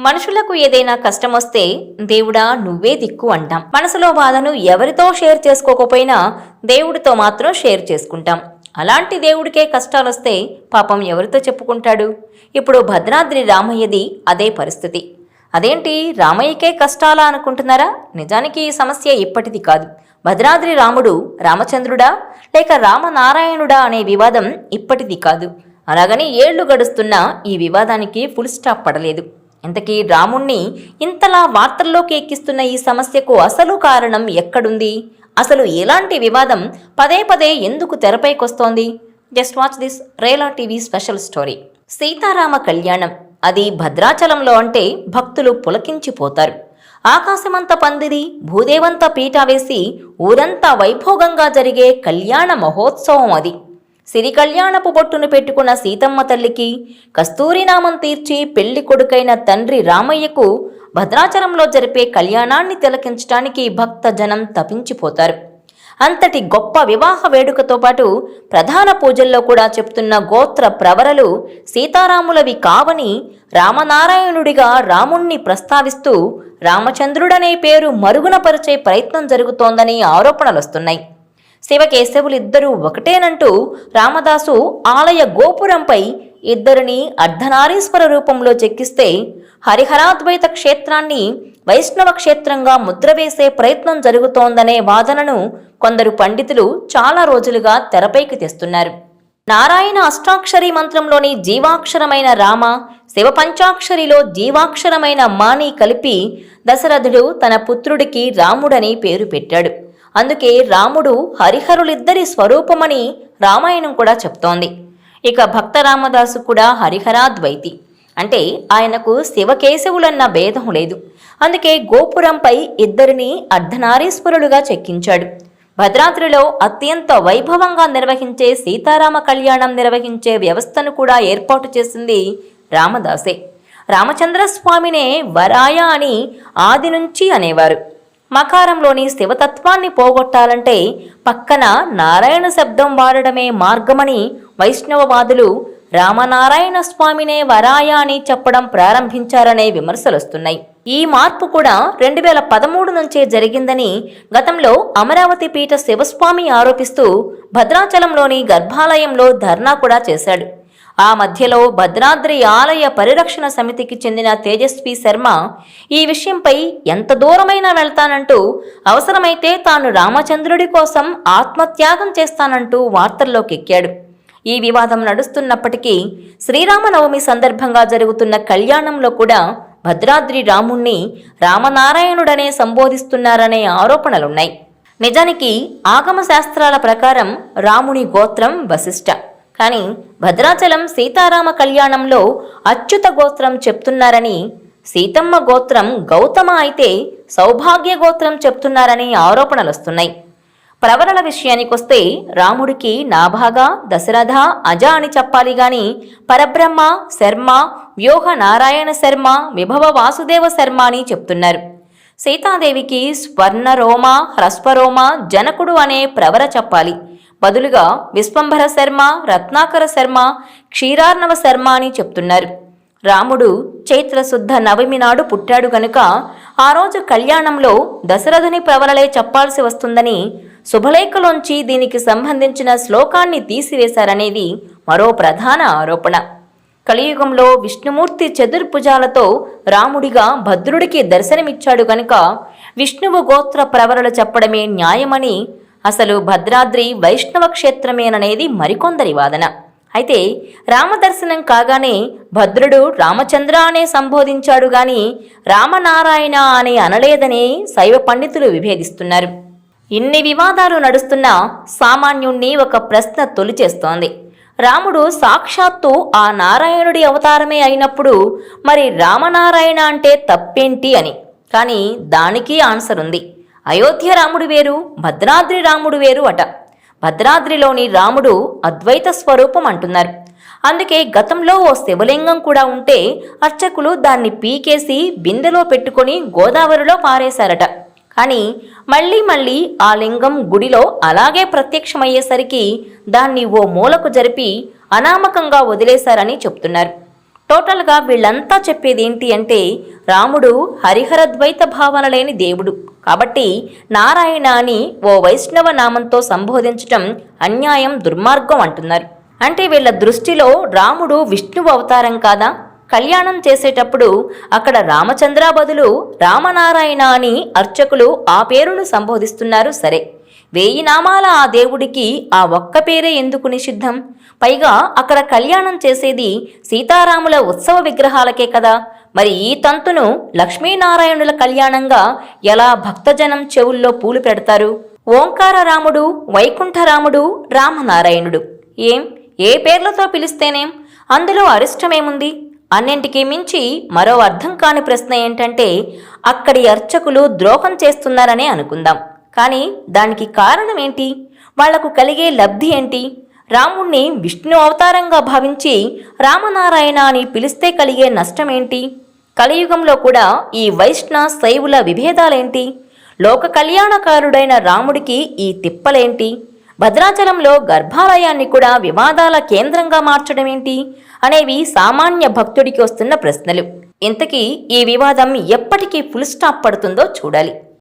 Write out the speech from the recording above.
మనుషులకు ఏదైనా కష్టమొస్తే దేవుడా నువ్వే దిక్కు అంటాం. మనసులో బాధను ఎవరితో షేర్ చేసుకోకపోయినా దేవుడితో మాత్రం షేర్ చేసుకుంటాం. అలాంటి దేవుడికే కష్టాలొస్తే పాపం ఎవరితో చెప్పుకుంటాడు? ఇప్పుడు భద్రాద్రి రామయ్యది అదే పరిస్థితి. అదేంటి రామయ్యకే కష్టాలా అనుకుంటున్నారా? నిజానికి ఈ సమస్య ఇప్పటిది కాదు. భద్రాద్రి రాముడు రామచంద్రుడా లేక రామనారాయణుడా అనే వివాదం ఇప్పటిది కాదు. అలాగని ఏళ్లు గడుస్తున్నా ఈ వివాదానికి ఫుల్ స్టాప్ పడలేదు. ఇంతకీ రాముణ్ణి ఇంతలా వార్తల్లోకి ఎక్కిస్తున్న ఈ సమస్యకు అసలు కారణం ఎక్కడుంది? అసలు ఎలాంటి వివాదం పదే పదే ఎందుకు తెరపైకొస్తోంది? జస్ట్ వాచ్ దిస్ రేలా TV special story. Sitarama Kalyanam, అది భద్రాచలంలో అంటే భక్తులు పులకించిపోతారు. ఆకాశమంత పందిరి, భూదేవంత పీట వేసి ఊరంతా వైభోగంగా జరిగే కళ్యాణ మహోత్సవం అది. సిరి కళ్యాణపు బొట్టును పెట్టుకున్న సీతమ్మ తల్లికి, కస్తూరినామం తీర్చి పెళ్లి కొడుకైన తండ్రి రామయ్యకు భద్రాచలంలో జరిపే కళ్యాణాన్ని తిలకించడానికి భక్త జనం తపించిపోతారు. అంతటి గొప్ప వివాహ వేడుకతో పాటు ప్రధాన పూజల్లో కూడా చెప్తున్న గోత్ర ప్రవరలు సీతారాములవి కావని రామనారాయణుడిగా రాముణ్ణి ప్రస్తావిస్తూ రామచంద్రుడనే పేరు మరుగునపరిచే ప్రయత్నం జరుగుతోందని ఆరోపణలొస్తున్నాయి. శివకేశవులిద్దరూ ఒకటేనంటూ రామదాసు ఆలయ గోపురంపై ఇద్దరిని అర్ధనారీశ్వర రూపంలో చెక్కిస్తే హరిహరాద్వైత క్షేత్రాన్ని వైష్ణవ క్షేత్రంగా ముద్రవేసే ప్రయత్నం జరుగుతోందనే వాదనను కొందరు పండితులు చాలా రోజులుగా తెరపైకి తెస్తున్నారు. నారాయణ అష్టాక్షరి మంత్రంలోని జీవాక్షరమైన రామ, శివ పంచాక్షరిలో జీవాక్షరమైన మాని కలిపి దశరథుడు తన పుత్రుడికి రాముడని పేరు పెట్టాడు. అందుకే రాముడు హరిహరులిద్దరి స్వరూపమని రామాయణం కూడా చెప్తోంది. ఇక భక్త రామదాసు కూడా హరిహరాద్వైతి, అంటే ఆయనకు శివకేశవులన్న భేదం లేదు. అందుకే గోపురంపై ఇద్దరిని అర్ధనారీశ్వరులుగా చెక్కించాడు. భద్రాద్రిలో అత్యంత వైభవంగా నిర్వహించే సీతారామ కళ్యాణం నిర్వహించే వ్యవస్థను కూడా ఏర్పాటు చేసింది రామదాసే. రామచంద్రస్వామినే వరాయ అని ఆది నుంచి అనేవారు. మకారంలోని శివతత్వాన్ని పోగొట్టాలంటే పక్కన నారాయణ శబ్దం వాడడమే మార్గమని వైష్ణవవాదులు రామనారాయణ స్వామినే వరాయ అని చెప్పడం ప్రారంభించారనే విమర్శలొస్తున్నాయి. ఈ మార్పు కూడా 2013 నుంచే జరిగిందని గతంలో అమరావతి పీఠ శివస్వామి ఆరోపిస్తూ భద్రాచలంలోని గర్భాలయంలో ధర్నా కూడా చేశాడు. ఆ మధ్యలో భద్రాద్రి ఆలయ పరిరక్షణ సమితికి చెందిన తేజస్వి శర్మ ఈ విషయంపై ఎంత దూరమైనా వెళ్తానంటూ, అవసరమైతే తాను రామచంద్రుడి కోసం ఆత్మత్యాగం చేస్తానంటూ వార్తల్లోకెక్కాడు. ఈ వివాదం నడుస్తున్నప్పటికీ శ్రీరామనవమి సందర్భంగా జరుగుతున్న కళ్యాణంలో కూడా భద్రాద్రి రాముణ్ణి రామనారాయణుడనే సంబోధిస్తున్నారనే ఆరోపణలున్నాయి. నిజానికి ఆగమ శాస్త్రాల ప్రకారం రాముని గోత్రం వశిష్ఠ, కానీ భద్రాచలం సీతారామ కళ్యాణంలో అచ్యుత గోత్రం చెప్తున్నారని, సీతమ్మ గోత్రం గౌతమ అయితే సౌభాగ్య గోత్రం చెప్తున్నారని ఆరోపణలొస్తున్నాయి. ప్రవరల విషయానికొస్తే రాముడికి నాభాగ, దశరథ, అజ అని చెప్పాలి గాని పరబ్రహ్మ, శర్మ, వ్యూహ నారాయణ శర్మ, విభవ వాసుదేవ శర్మ అని చెప్తున్నారు. సీతాదేవికి స్వర్ణరోమ, హ్రస్వరోమ, జనకుడు అనే ప్రవర చెప్పాలి. బదులుగా విశ్వంభర శర్మ, రత్నాకర శర్మ, క్షీరార్ణవ శర్మ అని చెప్తున్నారు. రాముడు చైత్రశుద్ధ నవమి నాడు పుట్టాడు కనుక ఆ రోజు కళ్యాణంలో దశరథుని ప్రవరలే చెప్పాల్సి వస్తుందని శుభలేఖలోంచి దీనికి సంబంధించిన శ్లోకాన్ని తీసివేశారనేది మరో ప్రధాన ఆరోపణ. కలియుగంలో విష్ణుమూర్తి చతుర్భుజాలతో రాముడిగా భద్రుడికి దర్శనమిచ్చాడు కనుక విష్ణువు గోత్ర ప్రవరలు చెప్పడమే న్యాయమని, అసలు భద్రాద్రి వైష్ణవ క్షేత్రమేననేది మరికొందరి వాదన. అయితే రామదర్శనం కాగానే భద్రుడు రామచంద్ర అనే సంబోధించాడు గాని రామనారాయణ అనే అనలేదనే శైవ పండితులు విభేదిస్తున్నారు. ఇన్ని వివాదాలు నడుస్తున్నా సామాన్యుణ్ణి ఒక ప్రశ్న తొలిచేస్తోంది. రాముడు సాక్షాత్తు ఆ నారాయణుడి అవతారమే అయినప్పుడు మరి రామనారాయణ అంటే తప్పేంటి అని. కానీ దానికి ఆన్సర్ ఉంది. అయోధ్య రాముడు వేరు, భద్రాద్రి రాముడు వేరు అట. భద్రాద్రిలోని రాముడు అద్వైత స్వరూపం అంటున్నారు. అందుకే గతంలో ఓ శివలింగం కూడా ఉంటే అర్చకులు దాన్ని పీకేసి బిందెలో పెట్టుకొని గోదావరిలో పారేశారట. కానీ మళ్ళీ ఆ లింగం గుడిలో అలాగే ప్రత్యక్షమయ్యేసరికి దాన్ని ఓ మూలకు జరిపి అనామకంగా వదిలేశారని చెప్తున్నారు. టోటల్గా వీళ్ళంతా చెప్పేది ఏంటి అంటే రాముడు హరిహర ద్వైత భావన లేని దేవుడు కాబట్టి నారాయణ అని ఓ వైష్ణవ నామంతో సంబోధించటం అన్యాయం, దుర్మార్గం అంటున్నారు. అంటే వీళ్ళ దృష్టిలో రాముడు విష్ణువు అవతారం కాదా? కళ్యాణం చేసేటప్పుడు అక్కడ రామచంద్ర బదులు రామనారాయణ అని అర్చకులు ఆ పేరును సంబోధిస్తున్నారు. సరే, 1000 నామాల ఆ దేవుడికి ఆ ఒక్క పేరే ఎందుకు నిషిద్ధం? పైగా అక్కడ కళ్యాణం చేసేది సీతారాముల ఉత్సవ విగ్రహాలకే కదా. మరి ఈ తంతును లక్ష్మీనారాయణుల కళ్యాణంగా ఎలా భక్తజనం చెవుల్లో పూలు పెడతారు? ఓంకార రాముడు, వైకుంఠరాముడు, రామనారాయణుడు ఏ పేర్లతో పిలిస్తేనేం? అందులో అరిష్టమేముంది? అన్నింటికీ మించి మరో అర్థం కాని ప్రశ్న ఏంటంటే అక్కడి అర్చకులు ద్రోహం చేస్తున్నారనే అనుకుందాం. కానీ దానికి కారణం ఏంటి? వాళ్లకు కలిగే లబ్ధి ఏంటి? రాముణ్ణి విష్ణు అవతారంగా భావించి రామనారాయణ అని పిలిస్తే కలిగే నష్టమేంటి? కలియుగంలో కూడా ఈ వైష్ణవ శైవుల విభేదాలేంటి? లోక కళ్యాణకారుడైన రాముడికి ఈ తిప్పలేంటి? భద్రాచలంలో గర్భాలయాన్ని కూడా వివాదాల కేంద్రంగా మార్చడమేంటి అనేవి సామాన్య భక్తుడికి వస్తున్న ప్రశ్నలు. ఇంతకీ ఈ వివాదం ఎప్పటికీ ఫుల్ స్టాప్ పడుతుందో చూడాలి.